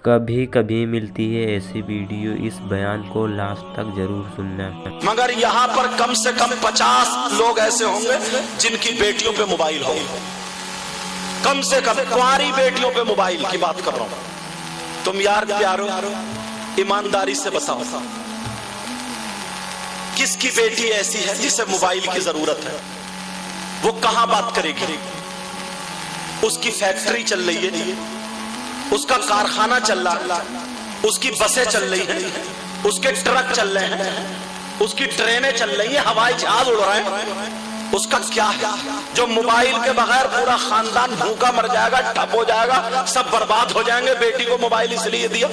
کبھی کبھی ملتی ہے ایسی ویڈیو، اس بیان کو لاسٹ تک ضرور سننا۔ مگر یہاں پر کم سے کم 50 لوگ ایسے ہوں گے جن کی بیٹیوں پہ موبائل ہو، کم سے کم کنواری بیٹیوں پہ موبائل کی بات کر رہا ہوں۔ تم یار پیارو ایمانداری سے بتاؤ، کس کی بیٹی ایسی ہے جسے موبائل کی ضرورت ہے؟ وہ کہاں بات کرے گی؟ اس کی فیکٹری چل رہی ہے، اس کا کارخانہ چل رہا ہے، اس کی بسیں چل رہی ہیں، اس کے ٹرک چل رہے ہیں، اس کی ٹرینیں چل رہی ہیں، ہوائی جہاز اڑ رہے ہیں۔ اس کا کیا ہے جو موبائل کے بغیر پورا خاندان بھوکا مر جائے گا، ٹھپ ہو جائے گا، سب برباد ہو جائیں گے؟ بیٹی کو موبائل اس لیے دیا۔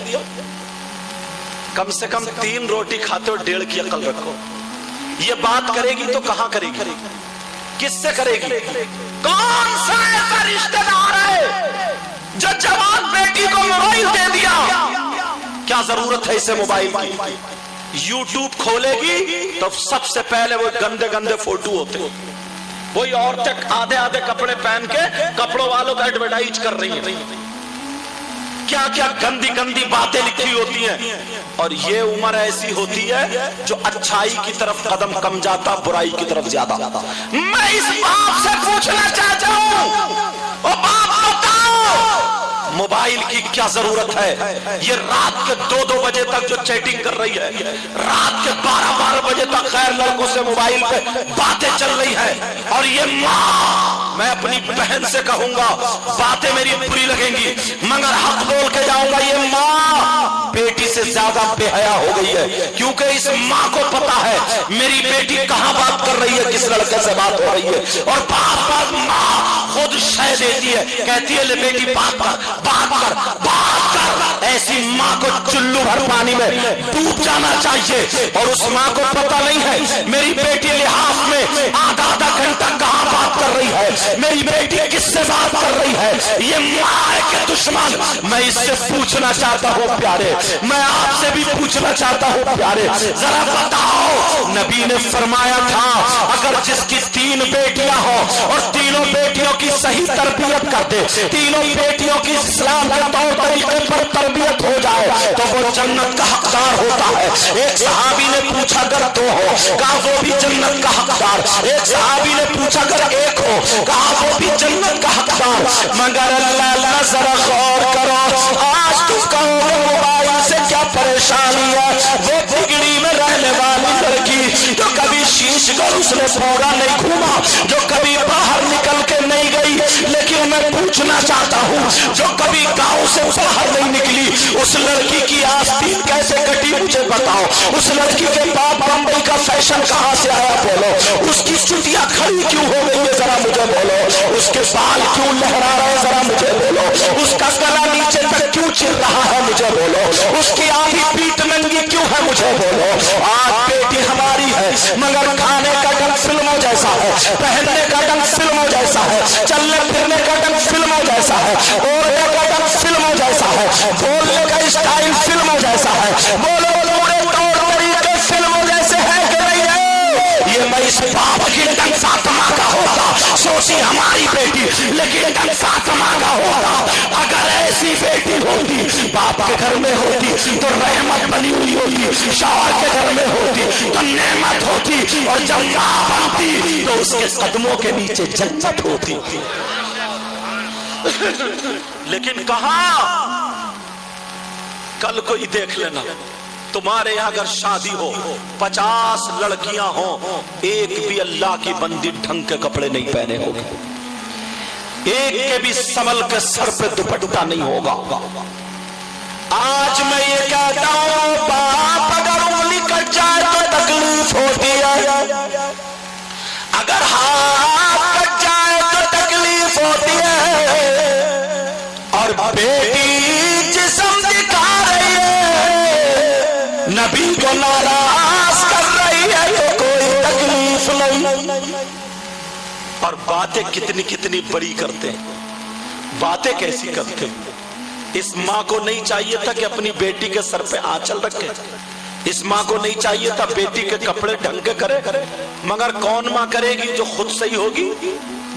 کم سے کم 3 روٹی کھاتے ہو، 1.5 کی عقل رکھو۔ یہ بات کرے گی تو کہاں کرے گی؟ کس سے کرے گی؟ کون سا ایسا رشتہ دار ہے جو جوان بیٹی کو موبائل دے دیا؟ کیا ضرورت ہے اسے موبائل کی؟ یوٹیوب کھولے گی تو سب سے پہلے وہ گندے گندے فوٹو ہوتے، وہی عورتیں آدھے آدھے کپڑے پہن کے کپڑوں والوں کا ایڈورٹائز کر رہی ہیں، کیا کیا گندی گندی باتیں لکھی ہوتی ہیں۔ اور یہ عمر ایسی ہوتی ہے جو اچھائی کی طرف قدم کم جاتا، برائی کی طرف زیادہ۔ میں اس باپ سے پوچھنا چاہتا ہوں، او باپ بتاؤ موبائل کی کیا ضرورت ہے؟ یہ رات کے 2-2 بجے تک جو چیٹنگ کر رہی ہے، رات کے 12-12 بجے تک غیر لڑکوں سے موبائل پہ باتیں چل رہی ہے، اور یہ ماں، میں اپنی بہن سے کہوں گا، باتیں میری بری لگیں گی مگر حق بول کے جاؤں گا، یہ ماں بیٹی سے زیادہ بے حیا ہو گئی ہے، کیونکہ اس ماں کو پتا ہے میری بیٹی کہاں بات کر رہی ہے، کس لڑکے سے بات ہو رہی ہے، اور بات ماں خود شے دیتی ہے، کہتی ہے لے بیٹی بات کر، بات کر، بات کر۔ ایسی ماں کو چلو بھر پانی میں ڈوب جانا چاہیے، اور اس ماں کو پتا نہیں ہے میری بیٹی لحاظ میں آدھا گھنٹہ کہاں بات کر رہی ہے، میری بیٹی کس سے بات کر رہی ہے۔ یہ ماں کے دشمن، میں اس سے پوچھنا چاہتا ہوں پیارے، میں آپ سے بھی پوچھنا چاہتا ہوں پیارے، ذرا بتاؤ، نبی نے فرمایا تھا اگر جس کی 3 بیٹیاں ہوں اور تینوں بیٹیوں کی صحیح تربیت کر دے، تینوں بیٹیوں کی اسلام کے طور طریقے پر تربیت ہو جائے تو وہ جنت کا حقدار ہوتا ہے۔ ایک صحابی نے پوچھا اگر 2 ہو، کہا وہ بھی جنت کا حقدار۔ ایک صحابی نے پوچھا اگر 1 ہو، کہا وہ بھی جنت کا حقدار۔ مگر اللہ ذرا غور کرو، آج تم کہو موبائل سے کیا پریشانی ہے؟ وہ بگڑی میں رہنے والی لڑکی جو کبھی شیش گھر اس نے پورا نہیں گھوما، جو کبھی باہر نکل کے نہیں گئی، لیکن میں پوچھنا چاہتا ہوں جو کبھی گاؤں سے باہر نہیں نکلی، اس لڑکی کی آستین کیسے کٹی مجھے بتاؤ؟ اس لڑکی کے بعد بمبئی کا فیشن کہاں سے آیا بولو؟ اس کی چٹیاں کھڑی کیوں ہو گئی ہے ذرا مجھے بولو؟ اس کے بال کیوں لہرا رہے ہیں ذرا مجھے بولو؟ اس کا گلا نیچے تک کیوں چل رہا ہے مجھے بولو؟ اس کی آدھی پیٹ ننگی کیوں ہے مجھے بولو؟ آج بیٹی ہماری ہے مگر کھانے کا ڈنگ فلموں جیسا ہے، پہننے کا ڈنگ فلموں جیسا ہے، چلنے پھرنے کا ڈنگ فلموں جیسا ہے، اوڑھنے کا ڈنگ فلموں جیسا ہے، بولنے کا اسٹائل فلموں جیسا ہے، بولو پورے طور طریقے فلموں جیسے ہے کہ نہیں ہے؟ یہ میں اس باپ کی ڈنگ فاطمہ کا ہوتا، سوچی ہماری بیٹی، لیکن ڈنگ فاطمہ کا ہوتا۔ اگر ایسی بیٹی ہوتی، باپ کے گھر میں ہوتی تو رحمت بنی ہوئی ہوتی، شوہر کے گھر میں ہوتی تو نعمت ہوتی، اور جب ماں بنتی تو اس کے قدموں کے نیچے جنت ہوتی۔ لیکن کہاں؟ کل کوئی دیکھ لینا، تمہارے یہاں اگر شادی ہو، 50 لڑکیاں ہوں، ایک بھی اللہ کی بندی ڈھنگ کے کپڑے نہیں پہنے ہوگے، ایک کے بھی سنبھل کے سر پہ دوپٹہ نہیں ہوگا۔ آج میں یہ کہتا ہوں باپ اگر انگلی کٹ جائے تو تکلیف ہوتی ہے، اگر ہاتھ کٹ جائے تو تکلیف ہوتی ہے، اور بیٹی جسم دکھا رہی ہے، نبی کو ناراض کر رہی ہے تو کوئی تکلیف نہیں۔ اور باتیں کتنی کتنی بڑی کرتے ہیں، باتیں کیسی کرتے ہیں۔ اس ماں کو نہیں چاہیے تھا کہ اپنی بیٹی کے سر پہ آنچل رکھے، اس ماں کو نہیں چاہیے تھا بیٹی کے کپڑے ڈھنگ کے کرے، مگر کون ماں کرے گی جو خود صحیح ہوگی؟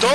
2